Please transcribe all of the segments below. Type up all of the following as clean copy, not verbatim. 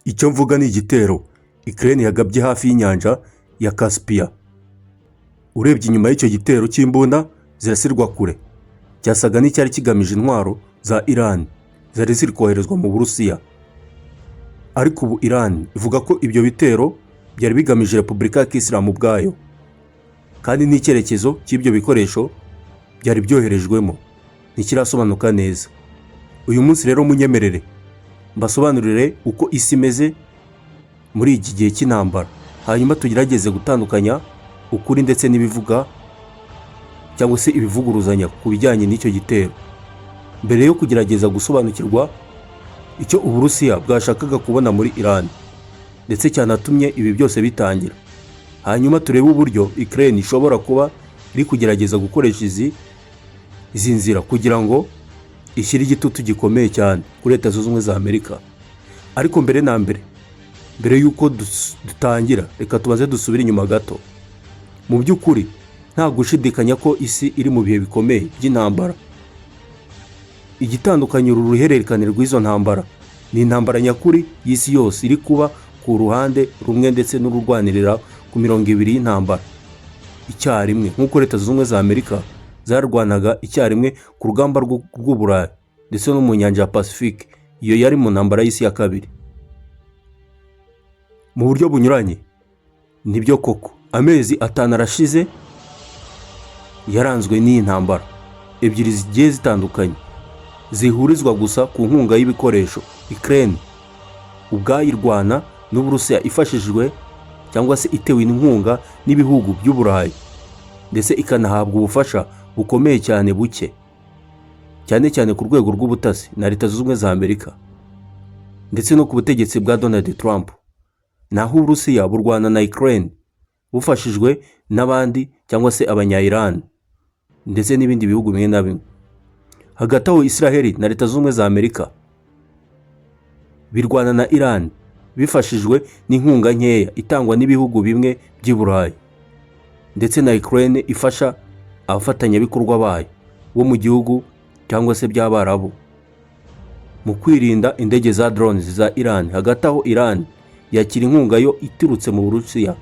Icyo mvuga ni igitero Ukraine yagabye hafi y'inyanja ya Caspian. Urebye inyuma y'icyo gitero cy'imbunda zirasirwa kure, cyasaga n'icyari kigamije intwaro za Iran zari ziri koherezwa mu Burusiya. Ariko ubu Iran ivuga ko ibyo bitero byari bigamije Repubulika ya Kisilamu ubwayo, kandi n'icyerekezo cy'ibyo bikoresho byari byoherejwemo ntikirasobanuka neza. Uyu munsi rero munyemerere mbasobanurire uko isi imeze muri iki gihe cy'intambara, hanyuma tugerageze gutandukanya ukuri ndetse n'ibivuga cyangwa se ibivuguruzanya ku bijyanye n'icyo gitero, mbere yo kugerageza gusobanukirwa icyo Uburusiya bwashakaga kubona muri Iran ndetse cyanatumye ibi byose bitangira. Hanyuma turebe uburyo Ukraine ishobora kuba iri kugerageza gukoresha izi nzira kugira ngo ishyire igitutu gikomeye cyane kuri Leta Zunze Ubumwe za Amerika. Ariko mbere na mbere y'uko dutangira, reka tubanze dusubire inyuma gato. Mu by'ukuri nta gushidikanya ko isi iri mu bihe bikomeye by'intambara. Igitandukanye uru ruhererekane rw'izo ntambara ni intambara nyakuri y'isi yose iri kuba ku ruhande rumwe ndetse n'ururwanirira ku mirongo ibiri y'intambara icyarimwe, nk'uko Leta Zunze Ubumwe za Amerika zarwanaga icyarimwe ku rugamba rw'Uburayi ndetse no mu nyanja ya Pacifique. Iyo yari mu ntambara y'isi ya kabiri. Mu buryo bunyuranye nibyo koko amezi 5 arashize yaranzwe n'iyi ntambara ebyiri zigiye zitandukanye zihurizwa gusa ku nkunga y'ibikoresho Ukraine ubwayo irwana n'Uburusiya ifashijwe cyangwa se itewe inkunga n'ibihugu by'Uburayi, ndetse ikanahabwa ubufasha bukomeye cyane buke cyane ku rwego rw'ubutasi na Leta Zunze Ubumwe za Amerika ndetse no ku butegetsi bwa Donald Trump. Naho Uburusiya burwana na Ukraine bufashijwe n'abandi cyangwa se abanya-Iran ndetse n'ibindi bihugu bimwe na bimwe. Hagati aho Israel na Leta Zunze Ubumwe za Amerika birwana na Iran bifashijwe n'inkunga nkeya itangwa n'ibihugu bimwe by'i Burayi, ndetse na Ukraine ifasha abafatanyabikorwa bayo bo mu gihugu cyangwa se by'Abarabu mu kwirinda indege za drones za Iran. Hagati aho Iran yakira inkunga yo iturutse mu Burusiya,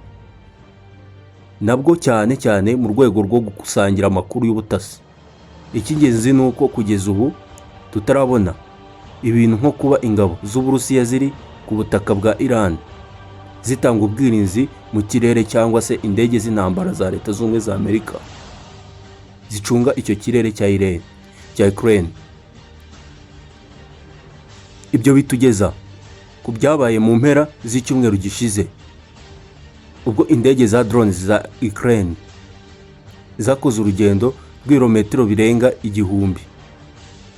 nabwo cyane mu rwego rwo gusangira amakuru y'ubutasi. Icy'ingenzi ni uko kugeza ubu tutarabona ibintu nko kuba ingabo z'Uburusiya ziri ku butaka bwa Iran zitanga ubwirinzi mu kirere cyangwa se indege z'intambara za Leta Zunze Ubumwe za Amerika zicunga icyo kirere cya Ukraine. Ibyo bitugeza ku byabaye mu mpera z'icyumweru gishize, ubwo indege za drones za Ukraine zakoze urugendo rw'ibirometero birenga 1000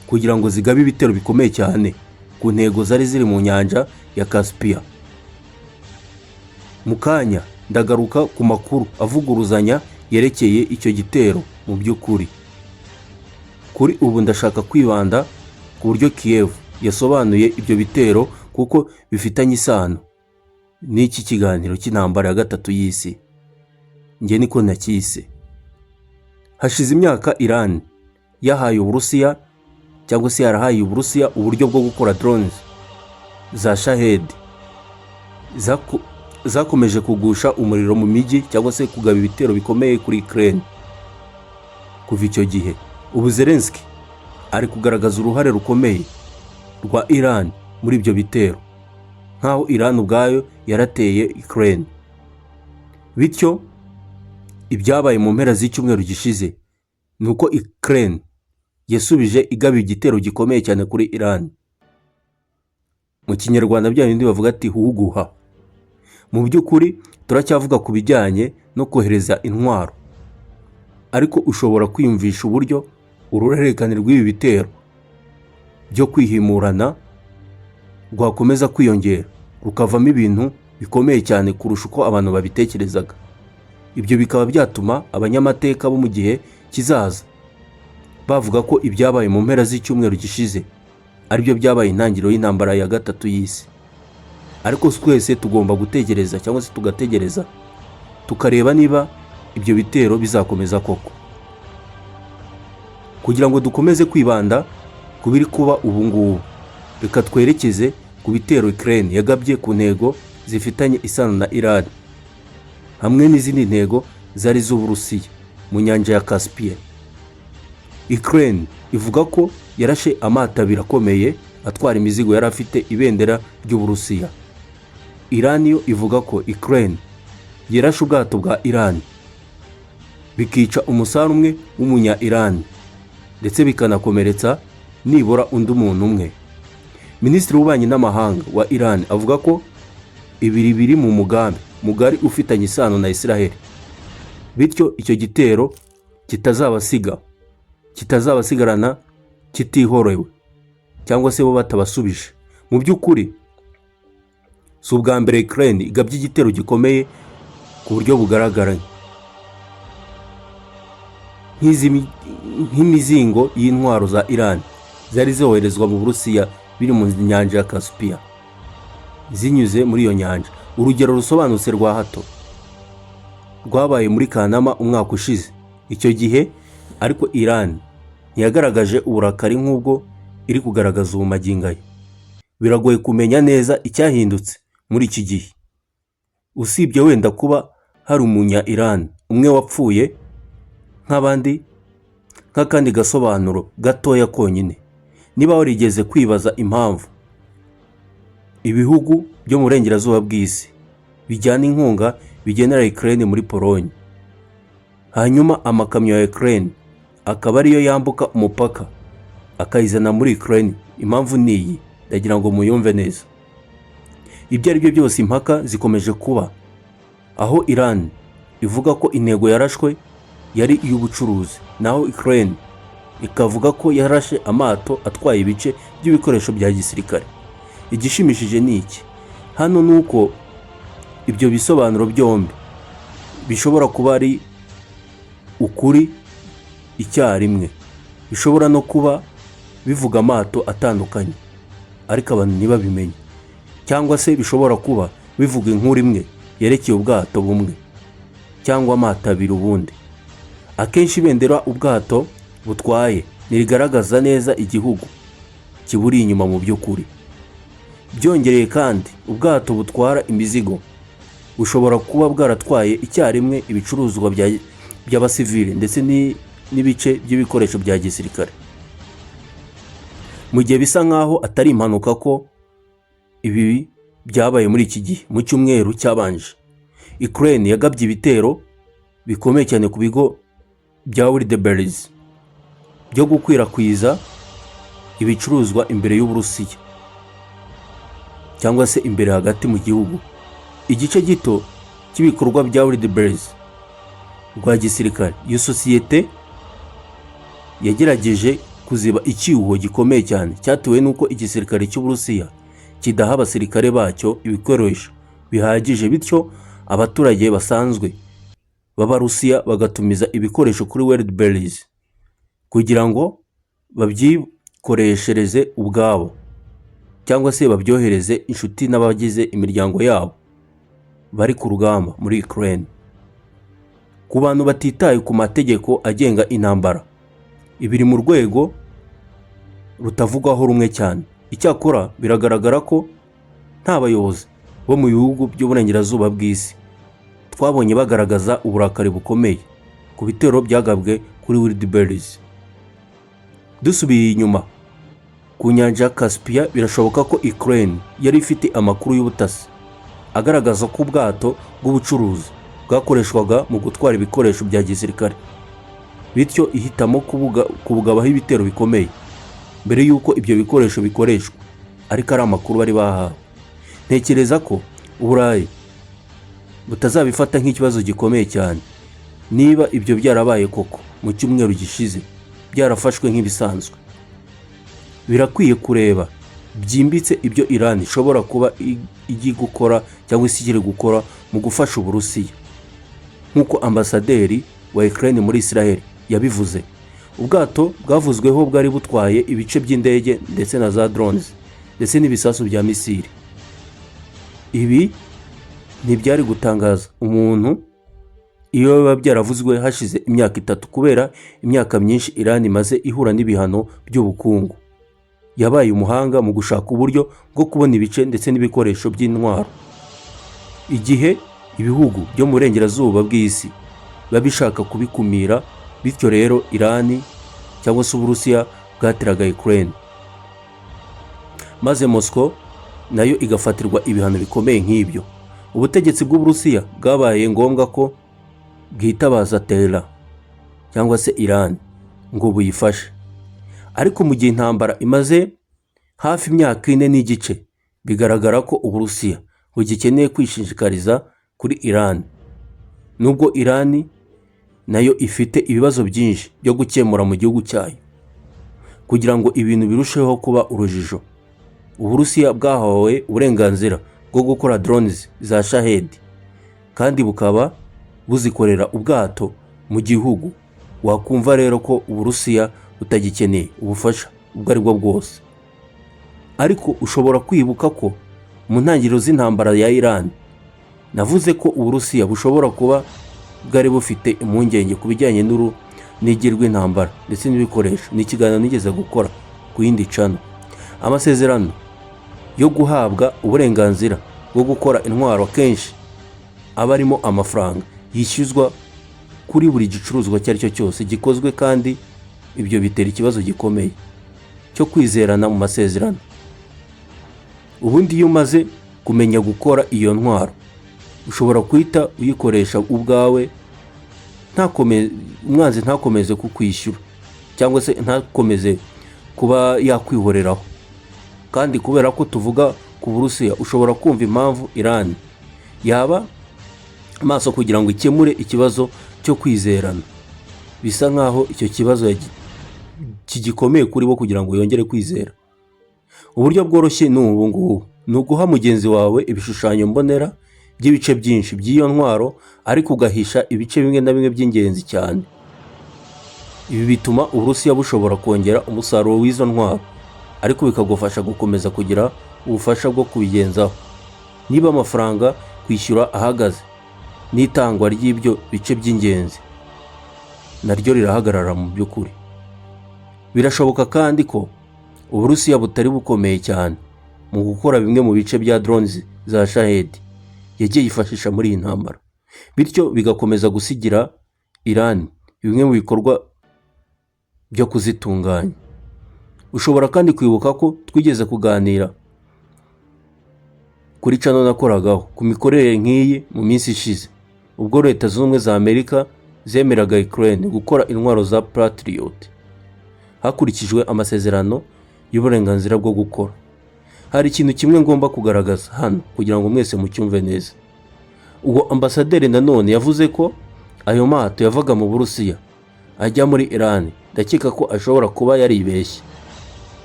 kugira ngo zigabe ibitero bikomeye cyane ku ntego zari ziri mu nyanja ya Caspian. Mu kanya ndagaruka ku makuru avuguruzanya yerekeye icyo gitero. Mu by'ukuri kuri ubu ndashaka kwibanda ku buryo Kiev yasobanuye ibyo bitero kuko bifitanye isano n'iki kiganiro cy'intambara ya gatatu y'isi. Nge niko nakise. Hashize imyaka Iran yahaye Uburusiya cyangwa se yarahaye Uburusiya uburyo bwo gukora drones za Shahed zakomeje kugusha umuriro mu mijyi cyangwa se kugaba ibitero bikomeye kuri Ukraine. Kuva icyo gihe ubu Zelensky ari kugaragaza uruhare rukomeye rwa Iran muri ibyo bitero, nkaho Iran ubwayo yarateye Ukraine. Bityo ibyabaye mu mpera z'icyumweru gishize nuko Ukraine yasubije igaba igitero gikomeye cyane kuri Iran. Mu Kinyarwanda bya bindi bavuga ati huguha. Mu by'ukuri turacyavuga ku bijyanye no kohereza intwaro, ariko ushobora kwiyumvisha uburyo uruhererekane rw'ibi bitero byo kwihimurana rwakomeza kwiyongera rukavamo ibintu bikomeye cyane kurusha uko abantu babitekerezaga. Ibyo bikaba byatuma abanyamateka bo mu gihe kizaza bavuga ko ibyabaye mu mpera z'icyumweru gishize aribyo byabaye intangiriro y'intambara ya gatatu y'isi. Ariko twese tugomba gutegereza cyangwa se tugategereza tukareba niba ibyo bitero bizakomeza koko. Kugira ngo dukomeze kwibanda ku biri kuba ubu ngubu, reka twerekeze ku bitero Ukraine yagabye ku ntego zifitanye isano na Iran hamwe n'izindi ntego zari z'Uburusiya mu nyanja ya Caspian. Ukraine ivuga ko yarashe amato abiri akomeye atwara imizigo yari afite ibendera ry'Uburusiya. Iran yo ivuga ko Ukraine yarashe ubwato bwa Iran bikica umusare umwe w'umunya Iran ndetse bikanakomeretsa nibura undi muntu umwe. Minisitiri w'ububanyi n'amahanga wa Iran avuga ko ibiri biri mu mugambi mugari ufitanye isano na Israel, bityo icyo gitero kitazabasigarana kitihorowe cyangwa se bo batabasubije. Mu by'ukuri si ubwa mbere Ukraine igabye igitero gikomeye ku buryo bugaragara nk'imizingo y'intwaro za Iran zari zoherezwa mu Burusiya biri mu nyanja ya Caspian zinyuze muri iyo nyanja. Urugero rusobanutse rwa hato rwabaye muri Kanama umwaka ushize. Icyo gihe ariko Iran ntiyagaragaje uburakari nk'ubwo iri kugaragaza ubu magingo aya. Biragoye kumenya neza icyahindutse muri iki gihe, usibye wenda kuba hari umunya Iran umwe wapfuye nk'akandi gasobanuro gatoya konyine. Niba warigeze kwibaza impamvu ibihugu byo mu burengerazuba bw'isi bijyana inkunga bigenera Ukraine muri Pologne, hanyuma amakamyo ya Ukraine akaba ariyo yambuka umupaka akayizana muri Ukraine, impamvu niyi ndagira ngo muyumve neza. Ibyo ari byo byose impaka zikomeje kuba, aho Iran ivuga ko intego yarashwe yari iy'ubucuruzi, naho Ukraine ikavuga ko yarashe amato atwaye ibice by'ibikoresho bya gisirikare. Igishimishije ni iki hano ni uko ibyo bisobanuro byombi bishobora kuba ari ukuri icyarimwe, bishobora no kuba bivuga amato atandukanye ariko abantu ntibabimenye, cyangwa se bishobora kuba bivuga inkuru imwe yerekeye ubwato bumwe cyangwa amato abiri. Ubundi akenshi ibendera ubwato butwaye nirigaragaza neza igihugu kiburi inyuma mu by'ukuri. Byongereye kandi ubwato butwara imizigo bushobora kuba bwaratwaye icyarimwe ibicuruzwa by'abasivili ndetse n'ibice by'ibikoresho bya gisirikare. Mu gihe bisa nkaho atari impanuka ko ibi byabaye muri iki gihe, mu cyumweru cyabanje Ukraine yagabye ibitero bikomeye cyane ku bigo bya Wildberries byo gukwirakwiza ibicuruzwa imbere y'Uburusiya cyangwa se imbere hagati mu gihugu. Igice gito cy'ibikorwa bya Wildberries rwa gisirikare, iyo sosiyete yagerageje kuziba icyuho gikomeye cyane cyatewe n'uko igisirikare cy'Uburusiya kidaha abasirikare bacyo ibikoresho bihagije, bityo abaturage basanzwe b'Abarusiya bagatumiza ibikoresho kuri Wildberries kugira ngo babyikoreshereze ubwabo cyangwa se babyohereze inshuti n'abagize imiryango yabo bari ku rugamba muri Ukraine. Ku bantu batitaye ku mategeko agenga intambara, ibiri mu rwego rutavugwaho rumwe cyane. Icyakora biragaragara ko nta bayobozi bo mu bihugu by'uburengerazuba bw'isi twabonye bagaragaza uburakari bukomeye ku bitero byagabwe kuri Wildberries. Dusubiye inyuma ku nyanja ya Caspian, birashoboka ko Ukraine yari ifite amakuru y'ubutasi agaragaza ko ubwato bw'ubucuruzi bwakoreshwaga mu gutwara ibikoresho bya gisirikare, bityo ihitamo kubugabaho ibitero bikomeye mbere y'uko ibyo bikoresho bikoreshwa, ariko ari amakuru bari bahawe. Ntekereza ko Uburayi butazabifata nk'ikibazo gikomeye cyane niba ibyo byarabaye koko mu cyumweru gishize, byarafashwe nk'ibisanzwe. Birakwiye kureba byimbitse ibyo Iran ishobora kuba igiye gukora cyangwa se ikiri gukora mu gufasha Uburusiya. Nk'uko ambasaderi wa Ukraine muri Israel yabivuze, ubwato bwavuzweho bwari butwaye ibice by'indege ndetse na za drones ndetse n'ibisasu bya misiri. Ibi ntibyari gutangaza umuntu iyo biba byaravuzwe hashize imyaka 3 kubera imyaka myinshi Iran imaze ihura n'ibihano by'ubukungu. yabaye umuhanga mu gushaka uburyo bwo kubona ibice ndetse n'ibikoresho by'intwaro. Igihe ibihugu byo mu burengerazuba bw'isi biba bishaka kubikumira, bityo rero Irani cyangwa se Uburusiya bwateraga Ukraine, maze Moscow nayo igafatirwa ibihano bikomeye nk'ibyo. Ubutegetsi bw'Uburusiya bwabaye ngombwa ko bwitabaza Tehran cyangwa se Iran ngo buyifashe. Ariko mu gihe intambara imaze hafi imyaka 4 n'igice, bigaragara ko Uburusiya bugikeneye kwishishikariza kuri Iran, nubwo Iran nayo ifite ibibazo byinshi byo gukemura mu gihugu cyayo. Kugira ngo ibintu birusheho kuba urujijo, Uburusiya bwahawe uburenganzira bwo gukora drones za Shahed, kandi bukaba buzikorera ubwato mu gihugu. Wakumva rero ko Uburusiya butagikeneye ubufasha ubwo ari bwo bwose. Ariko ushobora kwibuka ko mu ntangiriro z'intambara ya Iran navuze ko Uburusiya bushobora kuba bwari bufite impungenge ku bijyanye n'urunigirwa intambara ndetse n'ibikoresho. Ni ikiganiro nigeze gukora ku yindi channel. Amasezerano yo guhabwa uburenganzira bwo gukora intwaro kenshi aba arimo amafaranga yishyuzwa kuri buri gicuruzwa cyari cyo cyose gikozwe, kandi ibyo bitera ikibazo gikomeye cyo kwizerana mu masezerano. Ubundi iyo umaze kumenya gukora iyo ntwaro, ushobora kwita uyikoresha ubwawe, umwanzi ntakomeze kukwishyura cyangwa se ntakomeze kuba yakwihoreraho. Kandi kubera ko tuvuga ku Burusiya, ushobora kumva impamvu Iran yaba maso kugira ngo ikemure ikibazo cyo kwizerana. Bisa nkaho icyo kibazo kigikomeye kuri bo kugira ngo yongere kwizera. Uburyo bworoshye ni ubu ngubu, ni uguha mugenzi wawe ibishushanyo mbonera by'ibice byinshi by'iyo ntwaro, ariko ugahisha ibice bimwe na bimwe by'ingenzi cyane. Ibi bituma Uburusiya bushobora kongera umusaruro w'izo ntwaro, ariko bikagufasha gukomeza kugira ubufasha bwo kubigenzaho. Niba amafaranga kwishyura ahagaze, n'itangwa ry'ibyo bice by'ingenzi naryo rirahagarara mu by'ukuri. Birashoboka kandi ko Uburusiya butari bukomeye cyane mu gukora bimwe mu bice bya drones za Shahed yagiye yifashisha muri iyi ntambara, bityo bigakomeza gusigira Iran bimwe mu bikorwa byo kuzitunganya. Ushobora kandi kwibuka ko twigeze kuganira kuri channel nakoragaho ku mikorere nk'iyi mu minsi ishize, ubwo Leta Zunze Ubumwe za Amerika zemeraga Ukraine gukora intwaro za Patriot hakurikijwe amasezerano y'uburenganzira bwo gukora. Hari ikintu kimwe ngomba kugaragaza hano kugira ngo mwese mucyumve neza. Ubwo ambasaderi nanone yavuze ko ayo mato yavaga mu Burusiya ajya muri Iran. Ndakeka ko ashobora kuba yaribeshye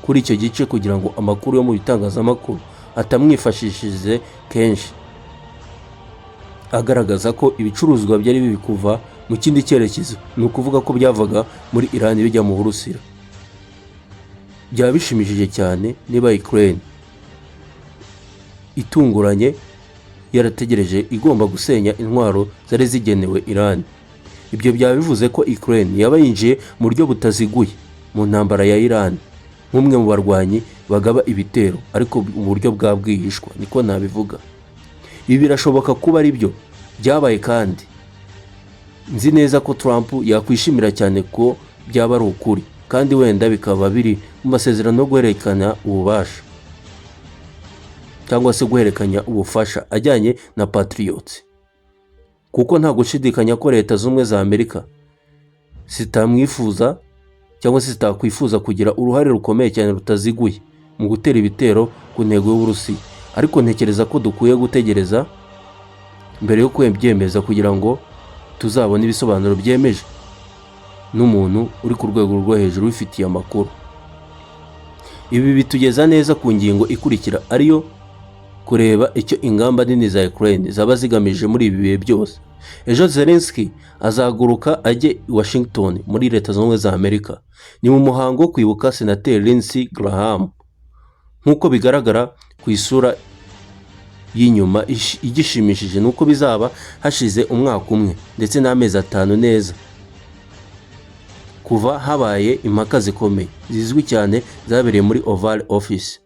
kuri icyo gice kugira ngo amakuru yo mu bitangazamakuru atamwifashishije kenshi, agaragaza ko ibicuruzwa byari bibi kuva mu kindi cyerekezo, ni ukuvuga ko byavaga muri Iran bijya mu Burusiya. Byaba bishimishije cyane niba Ukraine itunguranye yarategereje igomba gusenya intwaro zari zigenewe Iran. Ibyo byaba bivuze ko Ukraine yaba yinjiye mu buryo butaziguye mu ntambara ya Iran, nk'umwe mu barwanyi bagaba ibitero ariko mu buryo bwa bwihishwa, niko nabivuga. Ibi birashoboka kuba ari byo byabaye, kandi nzi neza ko Trump yakwishimira cyane ko byaba ari ukuri, kandi wenda bikaba biri mu masezerano yo guhererekanya ububasha cyangwa se guhererekanya ubufasha ajyanye na Patriots, kuko nta gushidikanya ko Leta Zunze Ubumwe za Amerika zitamwifuza cyangwa se zitakwifuza kugira uruhare rukomeye cyane rutaziguye mu gutera ibitero ku ntego y'Uburusiya. Ariko ntekereza ko dukwiye gutegereza mbere yo kwembyemeza kugira ngo tuzabone ibisobanuro byemeje n'umuntu uri ku rwego rwo hejuru wifitiye amakuru. Ibi bitugeza neza ku ngingo ikurikira, ariyo kureba icyo ingamba nini za Ukraine zaba zigamije muri ibi bihe byose. Ejo Zelensky azaguruka ajye i Washington muri Leta Zunze Ubumwe za Amerika. Ni mu muhango wo kwibuka Senateri Lindsey Graham. Nk'uko bigaragara ku isura y'inyuma, igishimishije nuko bizaba hashize umwaka umwe ndetse n'amezi 5 neza kuva habaye impaka zikomeye zizwi cyane zabereye muri Oval Office.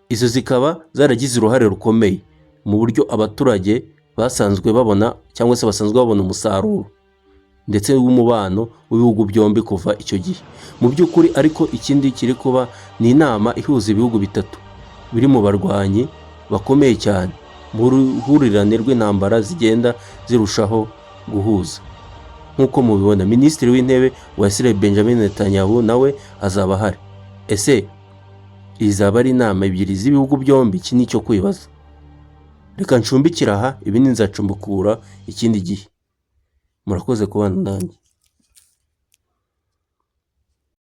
Izo zikaba zaragize uruhare rukomeye mu buryo abaturage basanzwe babona cyangwa se basanzwe babona umusaruro ndetse w'umubano w'ibihugu byombi kuva icyo gihe. Mu by'ukuri ariko ikindi kiri kuba ni inama ihuza ibihugu bitatu biri mu barwanyi bakomeye cyane mu ruhurirane rw'intambara zigenda zirushaho guhuza. Nk'uko mubibona, Minisitiri w'Intebe wa Israel Benjamin Netanyahu nawe azaba ahari. Ese izaba ari inama ebyiri z'ibihugu byombi? Iki ni icyo kwibaza. Reka ncumbikira aha, ibindi nzacumbukura ikindi gihe. Murakoze kubana nanjye.